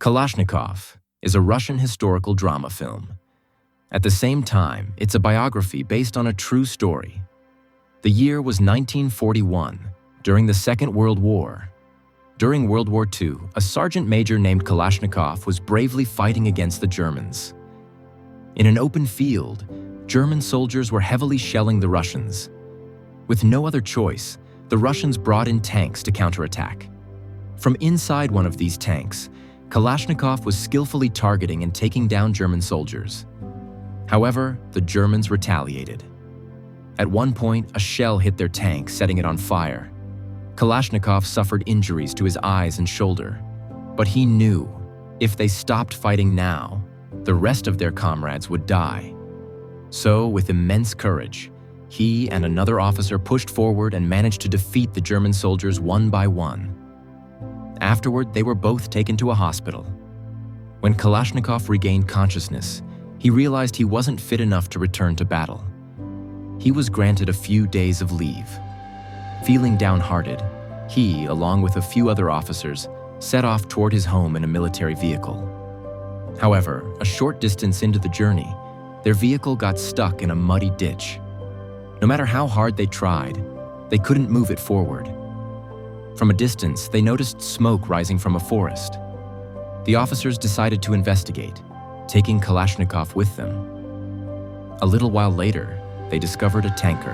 Kalashnikov is a Russian historical drama film. At the same time, it's a biography based on a true story. The year was 1941, during the Second World War. During World War II, a sergeant major named Kalashnikov was bravely fighting against the Germans. In an open field, German soldiers were heavily shelling the Russians. With no other choice, the Russians brought in tanks to counterattack. From inside one of these tanks, Kalashnikov was skillfully targeting and taking down German soldiers. However, the Germans retaliated. At one point, a shell hit their tank, setting it on fire. Kalashnikov suffered injuries to his eyes and shoulder, but he knew if they stopped fighting now, the rest of their comrades would die. So, with immense courage, he and another officer pushed forward and managed to defeat the German soldiers one by one. Afterward, they were both taken to a hospital. When Kalashnikov regained consciousness, he realized he wasn't fit enough to return to battle. He was granted a few days of leave. Feeling downhearted, he, along with a few other officers, set off toward his home in a military vehicle. However, a short distance into the journey, their vehicle got stuck in a muddy ditch. No matter how hard they tried, they couldn't move it forward. From a distance, they noticed smoke rising from a forest. The officers decided to investigate, taking Kalashnikov with them. A little while later, they discovered a tanker.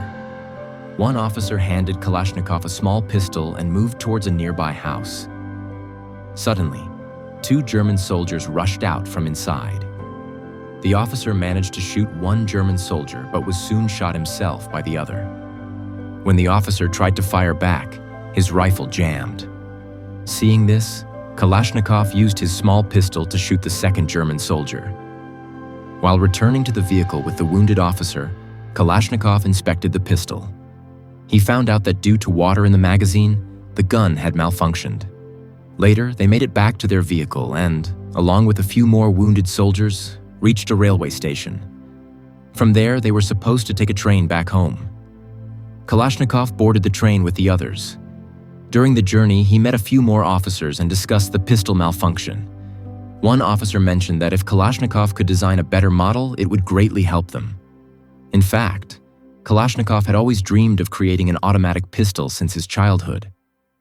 One officer handed Kalashnikov a small pistol and moved towards a nearby house. Suddenly, two German soldiers rushed out from inside. The officer managed to shoot one German soldier but was soon shot himself by the other. When the officer tried to fire back, his rifle jammed. Seeing this, Kalashnikov used his small pistol to shoot the second German soldier. While returning to the vehicle with the wounded officer, Kalashnikov inspected the pistol. He found out that due to water in the magazine, the gun had malfunctioned. Later, they made it back to their vehicle and, along with a few more wounded soldiers, reached a railway station. From there, they were supposed to take a train back home. Kalashnikov boarded the train with the others. During the journey, he met a few more officers and discussed the pistol malfunction. One officer mentioned that if Kalashnikov could design a better model, it would greatly help them. In fact, Kalashnikov had always dreamed of creating an automatic pistol since his childhood.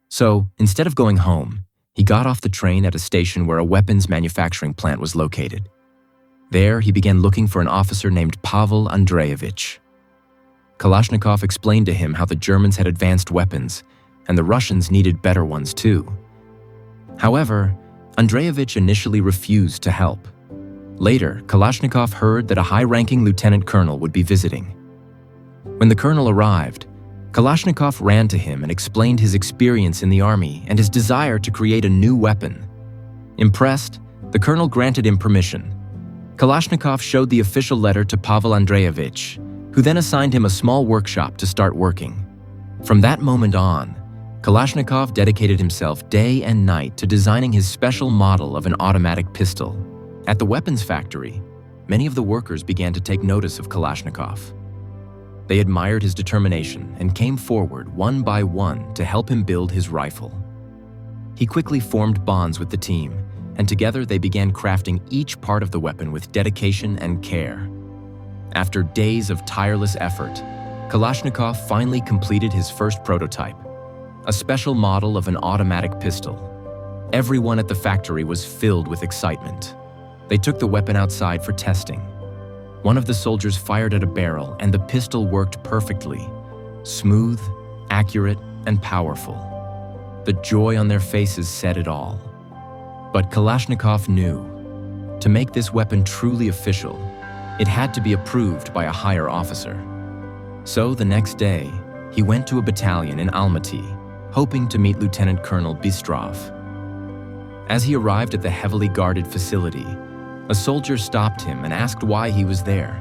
So, instead of going home, he got off the train at a station where a weapons manufacturing plant was located. There, he began looking for an officer named Pavel Andreevich. Kalashnikov explained to him how the Germans had advanced weapons, and the Russians needed better ones too. However, Andreevich initially refused to help. Later, Kalashnikov heard that a high-ranking lieutenant colonel would be visiting. When the colonel arrived, Kalashnikov ran to him and explained his experience in the army and his desire to create a new weapon. Impressed, the colonel granted him permission. Kalashnikov showed the official letter to Pavel Andreevich, who then assigned him a small workshop to start working. From that moment on, Kalashnikov dedicated himself day and night to designing his special model of an automatic pistol. At the weapons factory, many of the workers began to take notice of Kalashnikov. They admired his determination and came forward one by one to help him build his rifle. He quickly formed bonds with the team, and together they began crafting each part of the weapon with dedication and care. After days of tireless effort, Kalashnikov finally completed his first prototype, a special model of an automatic pistol. Everyone at the factory was filled with excitement. They took the weapon outside for testing. One of the soldiers fired at a barrel and the pistol worked perfectly, smooth, accurate, and powerful. The joy on their faces said it all. But Kalashnikov knew, to make this weapon truly official, it had to be approved by a higher officer. So the next day, he went to a battalion in Almaty, hoping to meet Lieutenant Colonel Bistrov. As he arrived at the heavily guarded facility, a soldier stopped him and asked why he was there.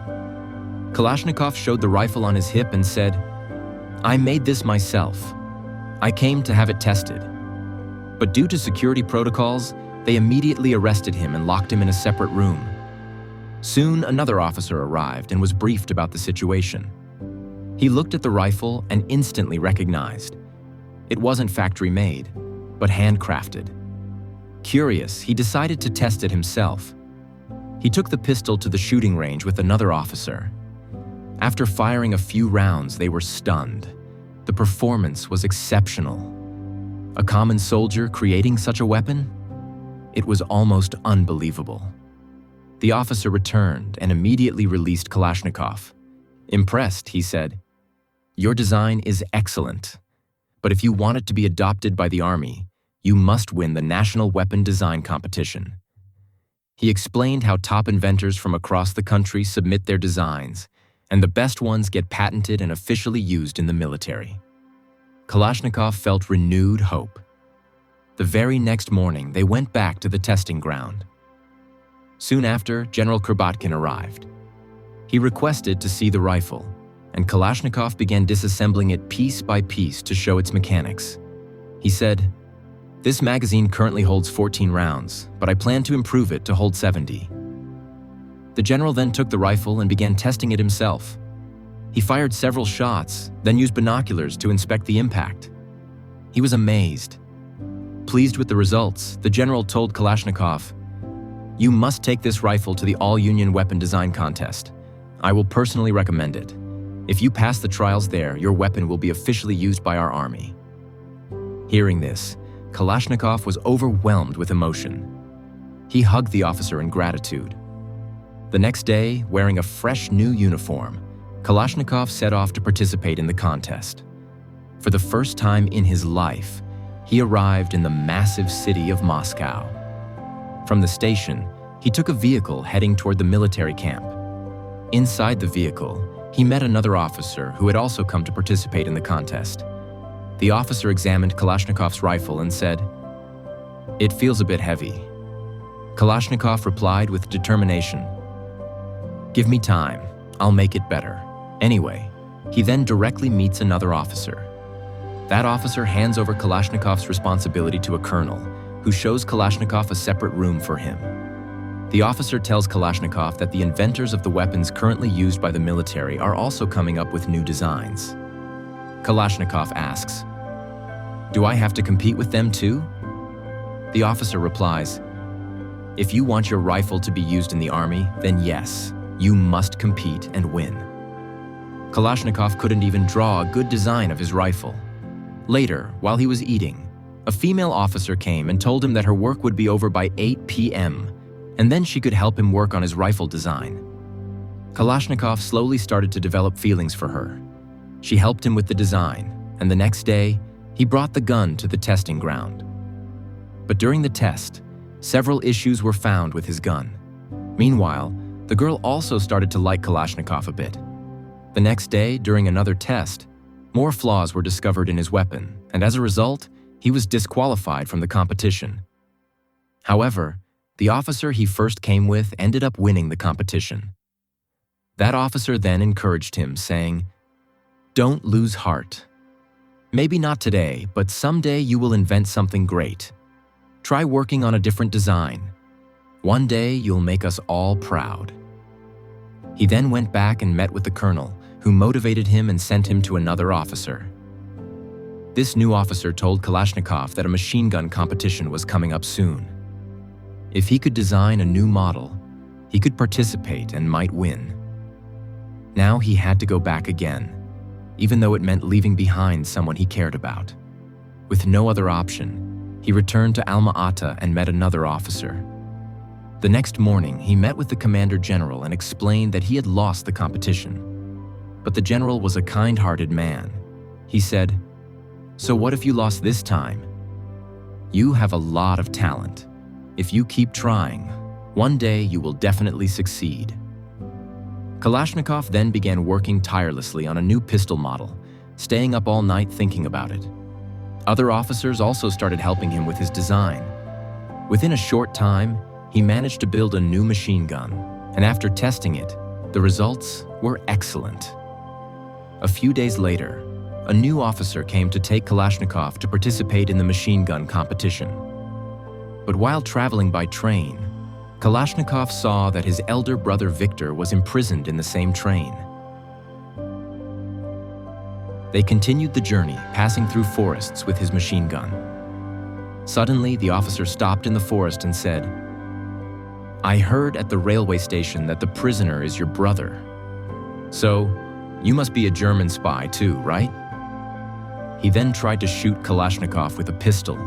Kalashnikov showed the rifle on his hip and said, "I made this myself. I came to have it tested." But due to security protocols, they immediately arrested him and locked him in a separate room. Soon, another officer arrived and was briefed about the situation. He looked at the rifle and instantly recognized. It wasn't factory-made, but handcrafted. Curious, he decided to test it himself. He took the pistol to the shooting range with another officer. After firing a few rounds, they were stunned. The performance was exceptional. A common soldier creating such a weapon? It was almost unbelievable. The officer returned and immediately released Kalashnikov. Impressed, he said, "Your design is excellent, but if you want it to be adopted by the army, you must win the National Weapon Design Competition." He explained how top inventors from across the country submit their designs, and the best ones get patented and officially used in the military. Kalashnikov felt renewed hope. The very next morning, they went back to the testing ground. Soon after, General Kropotkin arrived. He requested to see the rifle, and Kalashnikov began disassembling it piece by piece to show its mechanics. He said, "This magazine currently holds 14 rounds, but I plan to improve it to hold 70. The general then took the rifle and began testing it himself. He fired several shots, then used binoculars to inspect the impact. He was amazed. Pleased with the results, the general told Kalashnikov, "You must take this rifle to the All-Union Weapon Design Contest. I will personally recommend it. If you pass the trials there, your weapon will be officially used by our army." Hearing this, Kalashnikov was overwhelmed with emotion. He hugged the officer in gratitude. The next day, wearing a fresh new uniform, Kalashnikov set off to participate in the contest. For the first time in his life, he arrived in the massive city of Moscow. From the station, he took a vehicle heading toward the military camp. Inside the vehicle, he met another officer who had also come to participate in the contest. The officer examined Kalashnikov's rifle and said, "It feels a bit heavy." Kalashnikov replied with determination, "Give me time, I'll make it better." Anyway, he then directly meets another officer. That officer hands over Kalashnikov's responsibility to a colonel, who shows Kalashnikov a separate room for him. The officer tells Kalashnikov that the inventors of the weapons currently used by the military are also coming up with new designs. Kalashnikov asks, "Do I have to compete with them too?" The officer replies, "If you want your rifle to be used in the army, then yes, you must compete and win." Kalashnikov couldn't even draw a good design of his rifle. Later, while he was eating, a female officer came and told him that her work would be over by 8 p.m., and then she could help him work on his rifle design. Kalashnikov slowly started to develop feelings for her. She helped him with the design, and the next day, he brought the gun to the testing ground. But during the test, several issues were found with his gun. Meanwhile, the girl also started to like Kalashnikov a bit. The next day, during another test, more flaws were discovered in his weapon, and as a result, he was disqualified from the competition. However, the officer he first came with ended up winning the competition. That officer then encouraged him, saying, "Don't lose heart. Maybe not today, but someday you will invent something great. Try working on a different design. One day you'll make us all proud." He then went back and met with the colonel, who motivated him and sent him to another officer. This new officer told Kalashnikov that a machine gun competition was coming up soon. If he could design a new model, he could participate and might win. Now he had to go back again, even though it meant leaving behind someone he cared about. With no other option, he returned to Alma-Ata and met another officer. The next morning, he met with the commander general and explained that he had lost the competition. But the general was a kind-hearted man. He said, "So what if you lost this time? You have a lot of talent. If you keep trying, one day you will definitely succeed." Kalashnikov then began working tirelessly on a new pistol model, staying up all night thinking about it. Other officers also started helping him with his design. Within a short time, he managed to build a new machine gun, and after testing it, the results were excellent. A few days later, a new officer came to take Kalashnikov to participate in the machine gun competition. But while traveling by train, Kalashnikov saw that his elder brother Victor was imprisoned in the same train. They continued the journey, passing through forests with his machine gun. Suddenly, the officer stopped in the forest and said, "I heard at the railway station that the prisoner is your brother. So, you must be a German spy too, right?" He then tried to shoot Kalashnikov with a pistol.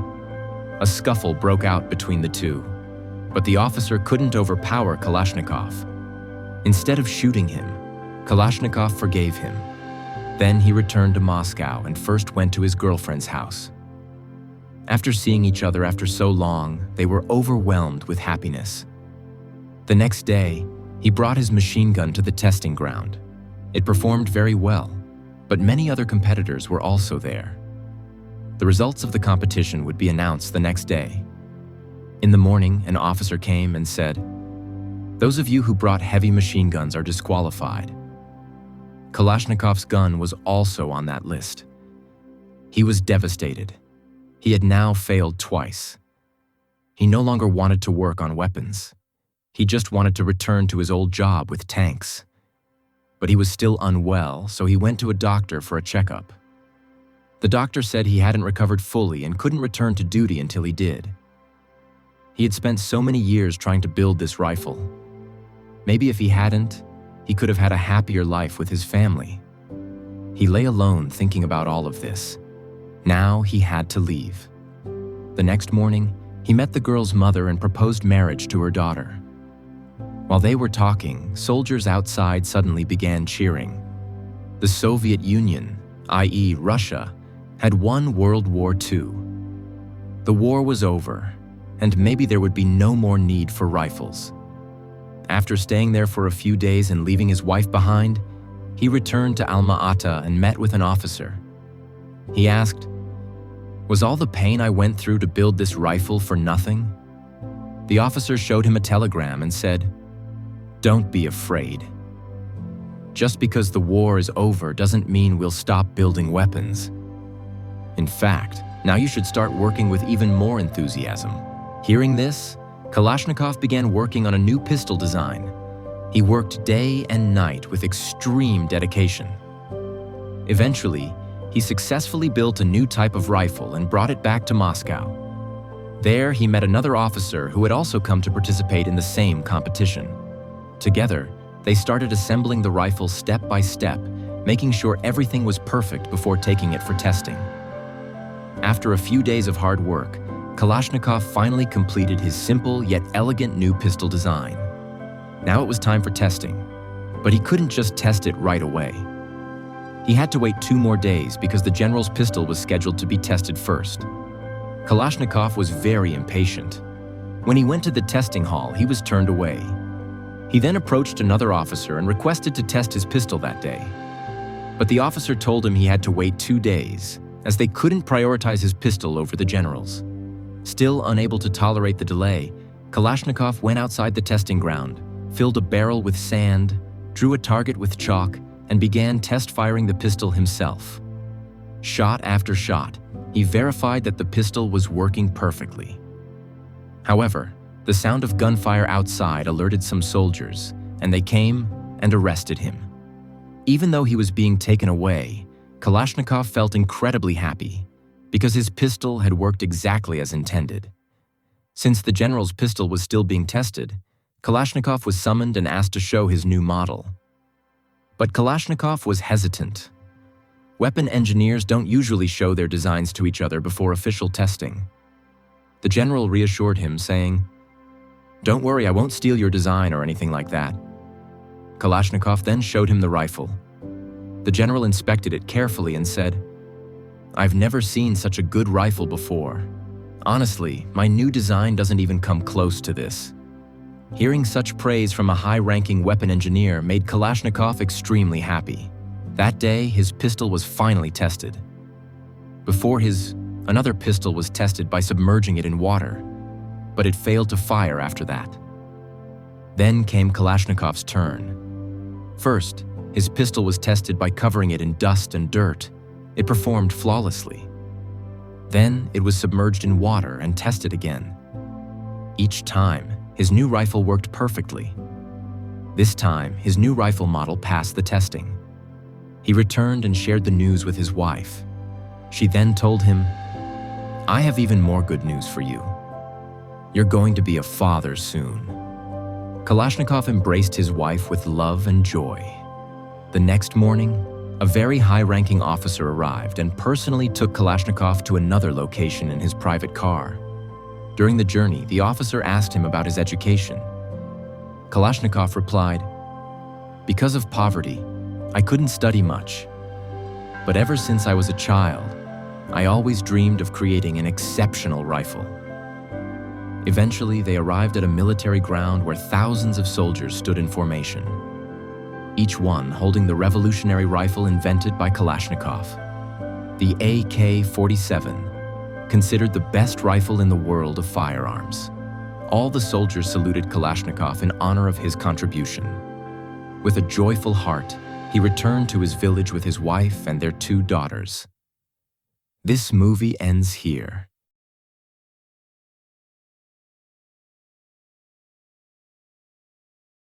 A scuffle broke out between the two, but the officer couldn't overpower Kalashnikov. Instead of shooting him, Kalashnikov forgave him. Then he returned to Moscow and first went to his girlfriend's house. After seeing each other after so long, they were overwhelmed with happiness. The next day, he brought his machine gun to the testing ground. It performed very well, but many other competitors were also there. The results of the competition would be announced the next day. In the morning, an officer came and said, "Those of you who brought heavy machine guns are disqualified." Kalashnikov's gun was also on that list. He was devastated. He had now failed twice. He no longer wanted to work on weapons. He just wanted to return to his old job with tanks. But he was still unwell, so he went to a doctor for a checkup. The doctor said he hadn't recovered fully and couldn't return to duty until he did. He had spent so many years trying to build this rifle. Maybe if he hadn't, he could have had a happier life with his family. He lay alone thinking about all of this. Now he had to leave. The next morning, he met the girl's mother and proposed marriage to her daughter. While they were talking, soldiers outside suddenly began cheering. The Soviet Union, i.e. Russia, had won World War II. The war was over, and maybe there would be no more need for rifles. After staying there for a few days and leaving his wife behind, he returned to Alma-Ata and met with an officer. He asked, "Was all the pain I went through to build this rifle for nothing?" The officer showed him a telegram and said, "Don't be afraid. Just because the war is over doesn't mean we'll stop building weapons. In fact, now you should start working with even more enthusiasm." Hearing this, Kalashnikov began working on a new pistol design. He worked day and night with extreme dedication. Eventually, he successfully built a new type of rifle and brought it back to Moscow. There, he met another officer who had also come to participate in the same competition. Together, they started assembling the rifle step by step, making sure everything was perfect before taking it for testing. After a few days of hard work, Kalashnikov finally completed his simple yet elegant new pistol design. Now it was time for testing, but he couldn't just test it right away. He had to wait 2 more days because the general's pistol was scheduled to be tested first. Kalashnikov was very impatient. When he went to the testing hall, he was turned away. He then approached another officer and requested to test his pistol that day. But the officer told him he had to wait 2 days, as they couldn't prioritize his pistol over the general's. Still unable to tolerate the delay, Kalashnikov went outside the testing ground, filled a barrel with sand, drew a target with chalk, and began test-firing the pistol himself. Shot after shot, he verified that the pistol was working perfectly. However, the sound of gunfire outside alerted some soldiers, and they came and arrested him. Even though he was being taken away, Kalashnikov felt incredibly happy, because his pistol had worked exactly as intended. Since the general's pistol was still being tested, Kalashnikov was summoned and asked to show his new model. But Kalashnikov was hesitant. Weapon engineers don't usually show their designs to each other before official testing. The general reassured him, saying, "Don't worry, I won't steal your design or anything like that." Kalashnikov then showed him the rifle. The general inspected it carefully and said, "I've never seen such a good rifle before. Honestly, my new design doesn't even come close to this." Hearing such praise from a high-ranking weapon engineer made Kalashnikov extremely happy. That day, his pistol was finally tested. Another pistol was tested by submerging it in water, but it failed to fire after that. Then came Kalashnikov's turn. First, his pistol was tested by covering it in dust and dirt. It performed flawlessly. Then it was submerged in water and tested again. Each time, his new rifle worked perfectly. This time, his new rifle model passed the testing. He returned and shared the news with his wife. She then told him, I have even more good news for you. You're going to be a father soon. Kalashnikov embraced his wife with love and joy. The next morning, a very high-ranking officer arrived and personally took Kalashnikov to another location in his private car. During the journey, the officer asked him about his education. Kalashnikov replied, "Because of poverty, I couldn't study much. But ever since I was a child, I always dreamed of creating an exceptional rifle." Eventually, they arrived at a military ground where thousands of soldiers stood in formation, each one holding the revolutionary rifle invented by Kalashnikov, the AK-47, considered the best rifle in the world of firearms. All the soldiers saluted Kalashnikov in honor of his contribution. With a joyful heart, he returned to his village with his wife and their 2 daughters. This movie ends here.